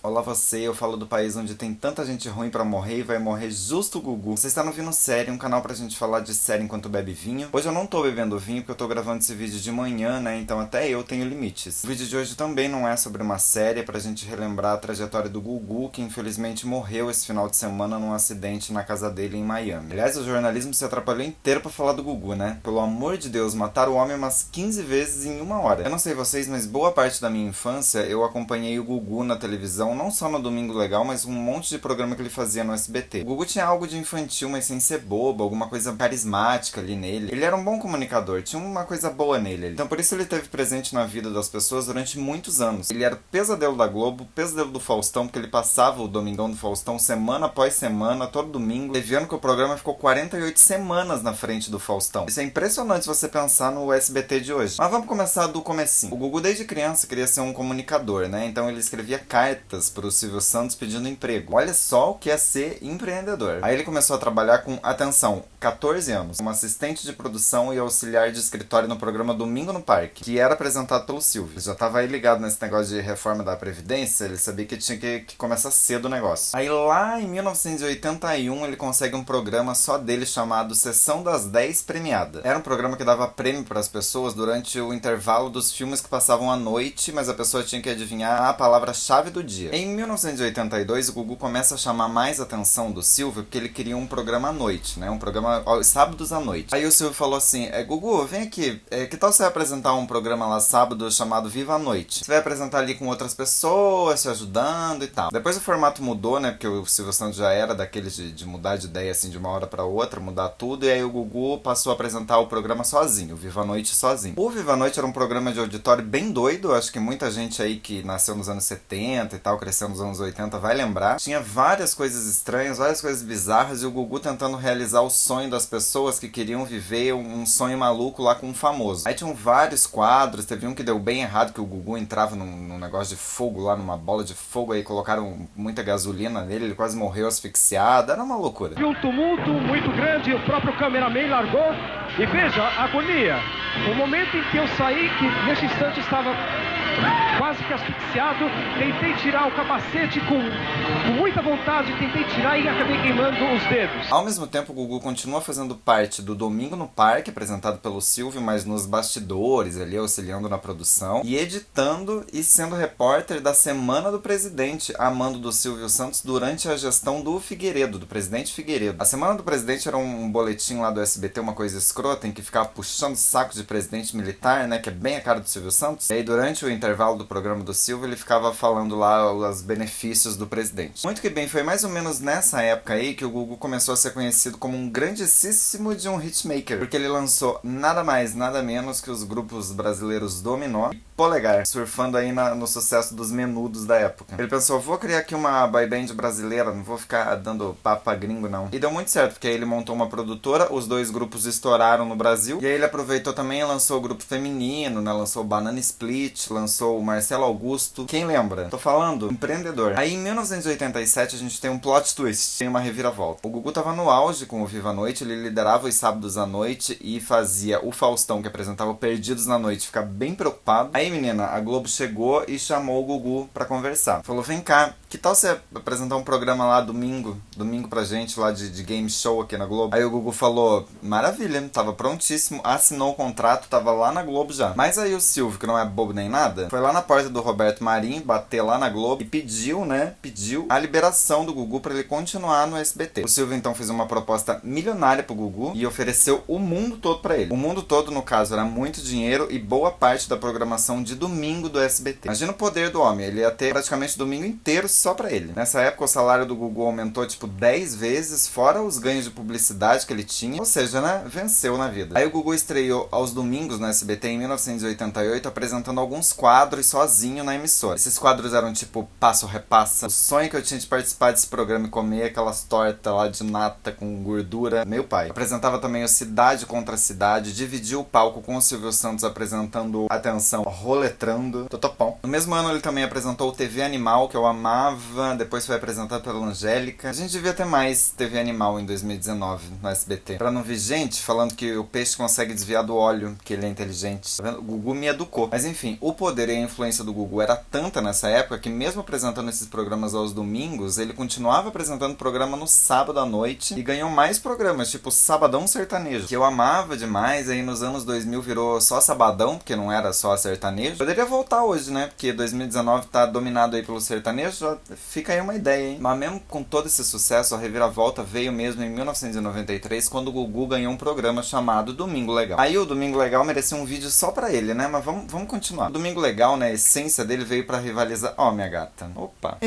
Olá você, eu falo do país onde tem tanta gente ruim pra morrer e vai morrer justo o Gugu. Você está no Vino Série, um canal pra gente falar de série enquanto bebe vinho. Hoje eu não tô bebendo vinho porque eu tô gravando esse vídeo de manhã, né? Então até eu tenho limites. O vídeo de hoje também não é sobre uma série, é pra gente relembrar a trajetória do Gugu, que infelizmente morreu esse final de semana num acidente na casa dele em Miami. Aliás, o jornalismo se atrapalhou inteiro pra falar do Gugu, né? Pelo amor de Deus, mataram o homem umas 15 vezes em uma hora. Eu não sei vocês, mas boa parte da minha infância eu acompanhei o Gugu na televisão, não só no Domingo Legal, mas um monte de programa que ele fazia no SBT. O Gugu tinha algo de infantil, mas sem ser bobo, alguma coisa carismática ali nele. Ele era um bom comunicador, tinha uma coisa boa nele. Então por isso ele esteve presente na vida das pessoas durante muitos anos. Ele era o pesadelo da Globo, o pesadelo do Faustão, porque ele passava o Domingão do Faustão semana após semana, todo domingo. Teve ano que o programa ficou 48 semanas na frente do Faustão. Isso é impressionante se você pensar no SBT de hoje. Mas vamos começar do comecinho. O Gugu desde criança queria ser um comunicador, né? Então ele escrevia cartas pro Silvio Santos pedindo emprego. Olha só o que é ser empreendedor. Aí ele começou a trabalhar com, atenção, 14 anos, como assistente de produção e auxiliar de escritório no programa Domingo no Parque, que era apresentado pelo Silvio. Ele já tava aí ligado nesse negócio de reforma da Previdência, ele sabia que tinha que começar cedo o negócio. Aí lá em 1981 ele consegue um programa só dele chamado Sessão das 10 Premiada. Era um programa que dava prêmio para as pessoas durante o intervalo dos filmes que passavam à noite, mas a pessoa tinha que adivinhar a palavra-chave do dia. Em 1982, o Gugu começa a chamar mais a atenção do Silvio porque ele queria um programa à noite, né? Um programa aos sábados à noite. Aí o Silvio falou assim, Gugu, vem aqui, que tal você apresentar um programa lá sábado chamado Viva a Noite? Você vai apresentar ali com outras pessoas, se ajudando e tal. Depois o formato mudou, né? Porque o Silvio Santos já era daqueles de mudar de ideia assim de uma hora pra outra, mudar tudo, e aí o Gugu passou a apresentar o programa sozinho, o Viva a Noite sozinho. O Viva a Noite era um programa de auditório bem doido, acho que muita gente aí que nasceu nos anos 70 e tal, cresceu nos anos 80 vai lembrar. Tinha várias coisas estranhas, várias coisas bizarras, e o Gugu tentando realizar o sonho das pessoas que queriam viver um sonho maluco lá com um famoso. Aí tinham vários quadros, teve um que deu bem errado, que o Gugu entrava num negócio de fogo lá, numa bola de fogo, aí colocaram muita gasolina nele, ele quase morreu asfixiado, era uma loucura. E um tumulto muito grande, o próprio cameraman largou, e veja a agonia. O momento em que eu saí, que nesse instante estava quase que asfixiado, tentei tirar o capacete com muita vontade, tentei tirar e acabei queimando os dedos. Ao mesmo tempo, o Gugu continua fazendo parte do Domingo no Parque, apresentado pelo Silvio, mas nos bastidores, ali auxiliando na produção, e editando e sendo repórter da Semana do Presidente, a mando do Silvio Santos durante a gestão do Figueiredo, do presidente Figueiredo. A Semana do Presidente era um boletim lá do SBT, uma coisa escrota, em que ficava puxando saco de presidente militar, né, que é bem a cara do Silvio Santos. E aí, durante o intervalo do programa do Silvio, ele ficava falando lá os benefícios do presidente. Muito que bem, foi mais ou menos nessa época aí que o Gugu começou a ser conhecido como um grandíssimo de um hitmaker, porque ele lançou nada mais, nada menos que os grupos brasileiros Dominó e Polegar, surfando aí no sucesso dos menudos da época. Ele pensou, vou criar aqui uma boy band brasileira, não vou ficar dando papa gringo não. E deu muito certo, porque aí ele montou uma produtora, os dois grupos estouraram no Brasil, e aí ele aproveitou também e lançou o grupo feminino, né? Lançou o Banana Split, lançou o Marcelo Augusto. Quem lembra? Tô falando, empreendedor. Aí em 1987 a gente tem um plot twist, tem uma reviravolta. O Gugu tava no auge com o Viva a Noite, ele liderava os sábados à noite e fazia o Faustão, que apresentava o Perdidos na Noite, ficar bem preocupado. Aí, menina, a Globo chegou e chamou o Gugu pra conversar. Falou, vem cá, que tal você apresentar um programa lá domingo pra gente, lá de game show aqui na Globo? Aí o Gugu falou, maravilha, tava prontíssimo, assinou o contrato, tava lá na Globo já. Mas aí o Silvio, que não é bobo nem nada, foi lá na porta do Roberto Marinho, bater lá na Globo e pediu a liberação do Gugu pra ele continuar no SBT. O Silvio então fez uma proposta milionária pro Gugu e ofereceu o mundo todo pra ele. O mundo todo, no caso, era muito dinheiro e boa parte da programação de domingo do SBT. Imagina o poder do homem, ele ia ter praticamente o domingo inteiro só pra ele. Nessa época o salário do Gugu aumentou tipo 10 vezes, fora os ganhos de publicidade que ele tinha, ou seja, né, venceu na vida. Aí o Gugu estreou aos domingos no SBT em 1988, apresentando alguns quadros sozinho na emissora. Esses quadros eram tipo Passo Repassa, o sonho que eu tinha de participar desse programa e comer aquelas tortas lá de nata com gordura, meu pai. Apresentava também o Cidade contra Cidade, dividiu o palco com o Silvio Santos apresentando, atenção, roletrando. Tô topão. No mesmo ano ele também apresentou o TV Animal, que eu amava. Depois foi apresentado pela Angélica. A gente devia ter mais TV Animal em 2019 no SBT. Pra não vir gente falando que o peixe consegue desviar do óleo, que ele é inteligente. Tá vendo? O Gugu me educou. Mas enfim, o poder e a influência do Gugu era tanta nessa época que mesmo apresentando esses programas aos domingos, ele continuava apresentando programa no sábado à noite e ganhou mais programas, tipo Sabadão Sertanejo, que eu amava demais. Aí nos anos 2000 virou só Sabadão, porque não era só sertanejo. Poderia voltar hoje, né? Porque 2019 tá dominado aí pelo sertanejo, já fica aí uma ideia, hein? Mas mesmo com todo esse sucesso, a reviravolta veio mesmo em 1993, quando o Gugu ganhou um programa chamado Domingo Legal. Aí o Domingo Legal merecia um vídeo só pra ele, né? Mas vamos continuar. O Domingo Legal, né? A essência dele veio pra rivalizar... Ó, minha gata. Opa.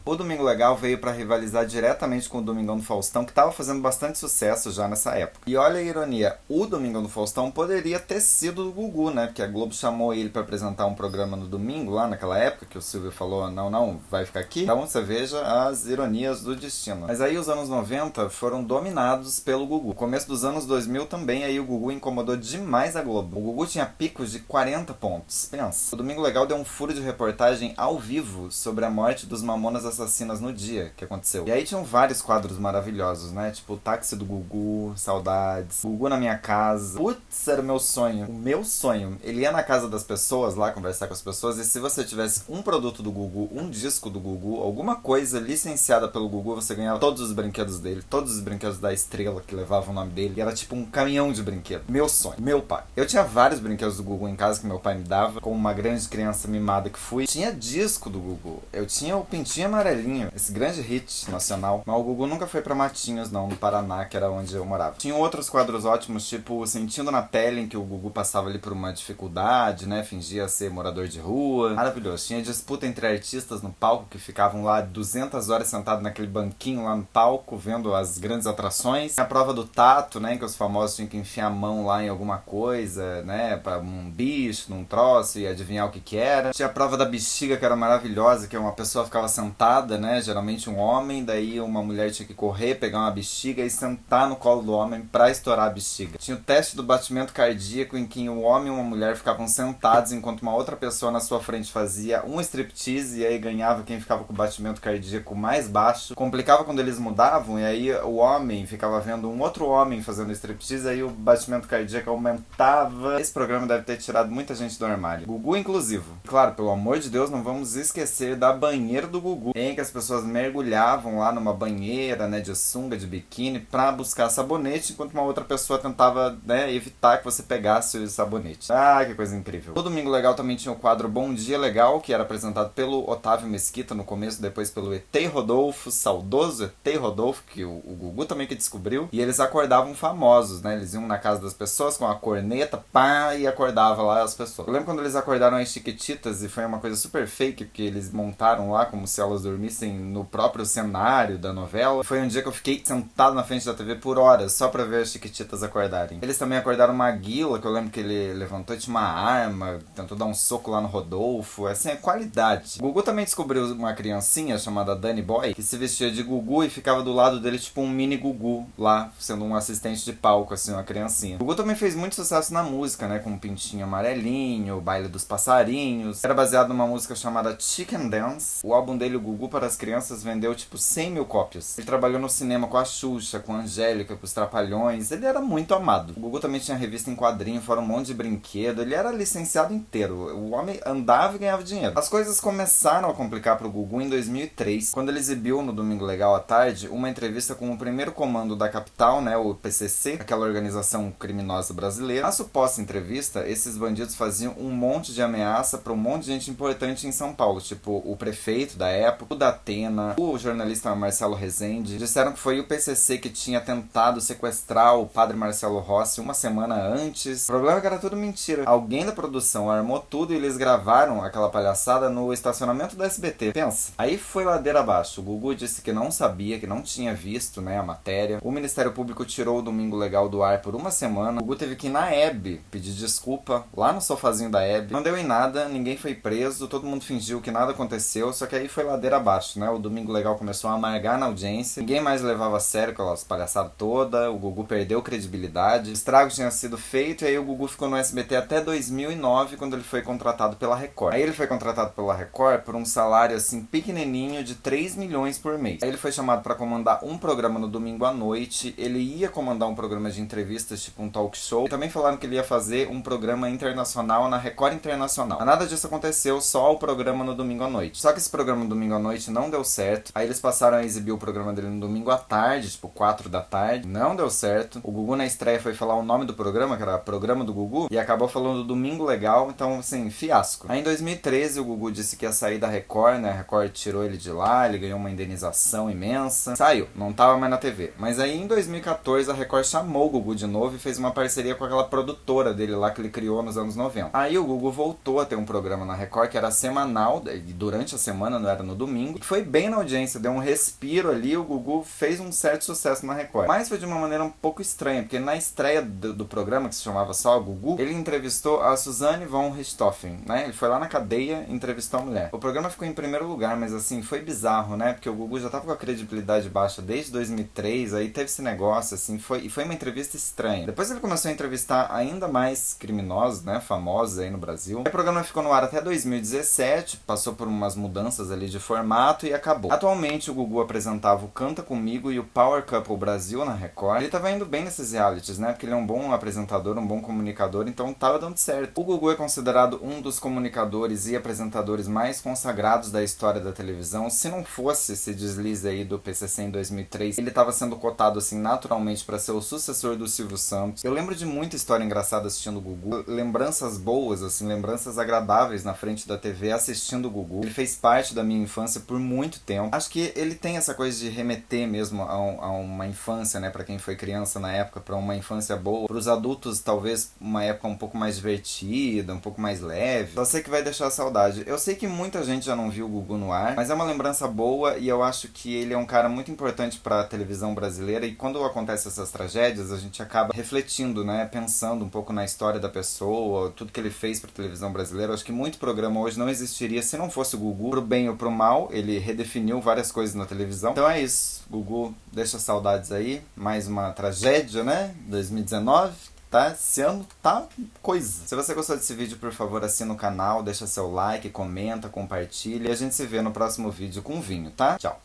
O Domingo Legal veio pra rivalizar diretamente com o Domingão do Faustão, que tava fazendo bastante sucesso já nessa época. E olha a ironia, o Domingão do Faustão poderia ter sido do Gugu, né? Porque a Globo chamou ele pra apresentar um programa no domingo, lá naquela época, que o Silvio falou, não, vai ficar aqui. Então você veja as ironias do destino. Mas aí os anos 90 foram dominados pelo Gugu. No começo dos anos 2000 também, aí o Gugu incomodou demais a Globo. O Gugu tinha picos de 40 pontos. Pensa. O Domingo Legal deu um furo de reportagem ao vivo sobre a morte dos Mamonas Assassinas no dia que aconteceu. E aí tinham vários quadros maravilhosos, né? Tipo o táxi do Gugu, saudades, Gugu na minha casa. Putz, era o meu sonho. O meu sonho. Ele ia na casa das pessoas lá, conversar com as pessoas, e se você tivesse um produto do Gugu, um disco do Gugu, alguma coisa licenciada pelo Gugu, você ganhava todos os brinquedos dele, todos os brinquedos da Estrela que levavam o nome dele, e era tipo um caminhão de brinquedo. Meu sonho. Meu pai. Eu tinha vários brinquedos do Gugu em casa que meu pai me dava, como uma grande criança mimada que fui. Tinha disco do Gugu. Eu tinha o Pintinho Amarelinho, esse grande hit nacional. Mas o Gugu nunca foi pra Matinhos, não, no Paraná, que era onde eu morava. Tinha outros quadros ótimos, tipo Sentindo na Pele, em que o Gugu passava ali por uma dificuldade, né? Fingia ser morador de rua. Maravilhoso. Tinha disputa entre artistas no palco que ficavam lá 200 horas sentados naquele banquinho lá no palco, vendo as grandes atrações. Tinha a prova do tato, né? Em que os famosos tinham que enfiar a mão lá em alguma coisa, né? Pra um bicho, num troço, e adivinhar o que era. Tinha a prova da bexiga, que era maravilhosa, que uma pessoa ficava sentada, né? Geralmente um homem, daí uma mulher tinha que correr, pegar uma bexiga e sentar no colo do homem pra estourar a bexiga. Tinha o teste do batimento cardíaco, em que um homem e uma mulher ficavam sentados enquanto uma outra pessoa na sua frente fazia um striptease, e aí ganhava quem ficava com o batimento cardíaco mais baixo. Complicava quando eles mudavam, e aí o homem ficava vendo um outro homem fazendo striptease, aí o batimento cardíaco aumentava. Esse programa deve ter tirado muita gente do armário. Gugu inclusivo. Claro, pelo amor de Deus, não vamos esquecer da banheira do Gugu, em que as pessoas mergulhavam lá numa banheira, né, de sunga, de biquíni, pra buscar sabonete, enquanto uma outra pessoa tentava, né, evitar que você pegasse o sabonete. Ah, que coisa incrível. O Domingo Legal também tinha o quadro Bom Dia Legal, que era apresentado pelo Otávio Mesquita no começo, depois pelo E.T. Rodolfo, saudoso E.T. Rodolfo, que o Gugu também que descobriu, e eles acordavam famosos, né, eles iam na casa das pessoas com a corneta, pá, e acordava lá as pessoas. Eu lembro quando eles acordaram as Chiquititas, e foi uma coisa super fake, porque eles montaram lá como se elas dormissem no próprio cenário da novela. Foi um dia que eu fiquei sentado na frente da TV por horas, só pra ver as Chiquititas acordarem. Eles também acordaram uma Maguila, que eu lembro que ele levantou e tinha uma arma, tentou dar um soco lá no Rodolfo, assim, é qualidade. O Gugu também descobriu uma criancinha chamada Dani Boy, que se vestia de Gugu e ficava do lado dele tipo um mini Gugu lá, sendo um assistente de palco, assim, uma criancinha. O Gugu também fez muito sucesso na música, né, com o Pintinho Amarelinho, o Baile dos Passarinhos. Era baseado numa música chamada Chicken Dance. O álbum dele, o Gugu para as Crianças, vendeu tipo 100 mil cópias. Ele trabalhou no cinema com a Xuxa, com a Angélica, com os Trapalhões. Ele era muito amado. O Gugu também tinha revista em quadrinho, fora um monte de brinquedo. Ele era licenciado inteiro. O homem andava e ganhava dinheiro. As coisas começaram a complicar pro Gugu em 2003, quando ele exibiu no Domingo Legal à tarde uma entrevista com o primeiro comando da capital, né, o PCC, aquela organização criminosa brasileira. Na suposta entrevista, esses bandidos faziam um monte de ameaça pra um monte de gente importante em São Paulo, tipo o prefeito da época, o Datena, o jornalista Marcelo Rezende. Disseram que foi o PCC que tinha tentado sequestrar o padre Marcelo Rossi uma semana antes. O problema é que era tudo mentira. Alguém da produção armou tudo e eles gravaram aquela palhaçada no estacionamento do SBT. Pensa. Aí foi ladeira abaixo. O Gugu disse que não sabia, que não tinha visto, né, a matéria. O Ministério Público tirou o Domingo Legal do ar por uma semana. O Gugu teve que ir na Hebe pedir desculpa lá no sofazinho da Hebe. Não deu em nada, ninguém foi preso, todo mundo fingiu que nada aconteceu, só que aí foi ladeira abaixo, né? O Domingo Legal começou a amargar na audiência, ninguém mais levava a sério aquelas palhaçadas toda, o Gugu perdeu credibilidade, o estrago tinha sido feito e aí o Gugu ficou no SBT até 2000 2009, quando ele foi contratado pela Record. Aí ele foi contratado pela Record por um salário assim pequenininho de 3 milhões por mês. Aí ele foi chamado para comandar um programa no domingo à noite. Ele ia comandar um programa de entrevistas, tipo um talk show. E também falaram que ele ia fazer um programa internacional na Record Internacional. Mas nada disso aconteceu, só o programa no domingo à noite. Só que esse programa no domingo à noite não deu certo. Aí eles passaram a exibir o programa dele no domingo à tarde, tipo 4 da tarde. Não deu certo. O Gugu na estreia foi falar o nome do programa, que era Programa do Gugu, e acabou falando Domingo Legal. Então, assim, fiasco. Aí em 2013 o Gugu disse que ia sair da Record, né? A Record tirou ele de lá, ele ganhou uma indenização imensa. Saiu, não tava mais na TV. Mas aí em 2014 a Record chamou o Gugu de novo e fez uma parceria com aquela produtora dele lá que ele criou nos anos 90. Aí o Gugu voltou a ter um programa na Record que era semanal, e durante a semana, não era no domingo. E foi bem na audiência, deu um respiro ali, o Gugu fez um certo sucesso na Record. Mas foi de uma maneira um pouco estranha, porque na estreia do programa, que se chamava só Gugu, ele entrevistou a Suzane von Richthofen, né? Ele foi lá na cadeia e entrevistou a mulher. O programa ficou em primeiro lugar, mas assim, foi bizarro, né? Porque o Gugu já tava com a credibilidade baixa desde 2003, aí teve esse negócio, assim, e foi uma entrevista estranha. Depois ele começou a entrevistar ainda mais criminosos, né? Famosos aí no Brasil. Aí o programa ficou no ar até 2017, passou por umas mudanças ali de formato e acabou. Atualmente o Gugu apresentava o Canta Comigo e o Power Couple Brasil na Record. Ele tava indo bem nesses realities, né? Porque ele é um bom apresentador, um bom comunicador, então tava dando certo. O Gugu é considerado um dos comunicadores e apresentadores mais consagrados da história da televisão. Se não fosse esse deslize aí do PCC em 2003, ele tava sendo cotado assim naturalmente para ser o sucessor do Silvio Santos. Eu lembro de muita história engraçada assistindo o Gugu, lembranças boas, assim, lembranças agradáveis na frente da TV assistindo o Gugu. Ele fez parte da minha infância por muito tempo. Acho que ele tem essa coisa de remeter mesmo a uma infância, né, para quem foi criança na época, para uma infância boa. Para os adultos, talvez uma época um pouco mais divertida, um pouco mais leve. Só sei que vai deixar saudade. Eu sei que muita gente já não viu o Gugu no ar, mas é uma lembrança boa e eu acho que ele é um cara muito importante para a televisão brasileira, e quando acontecem essas tragédias, a gente acaba refletindo, né, pensando um pouco na história da pessoa, tudo que ele fez para a televisão brasileira. Eu acho que muito programa hoje não existiria se não fosse o Gugu, pro bem ou pro mal. Ele redefiniu várias coisas na televisão. Então é isso, Gugu deixa saudades aí, mais uma tragédia, né, 2019. Tá? Esse ano tá coisa. Se você gostou desse vídeo, por favor, assina o canal, deixa seu like, comenta, compartilha, e a gente se vê no próximo vídeo com vinho, tá? Tchau!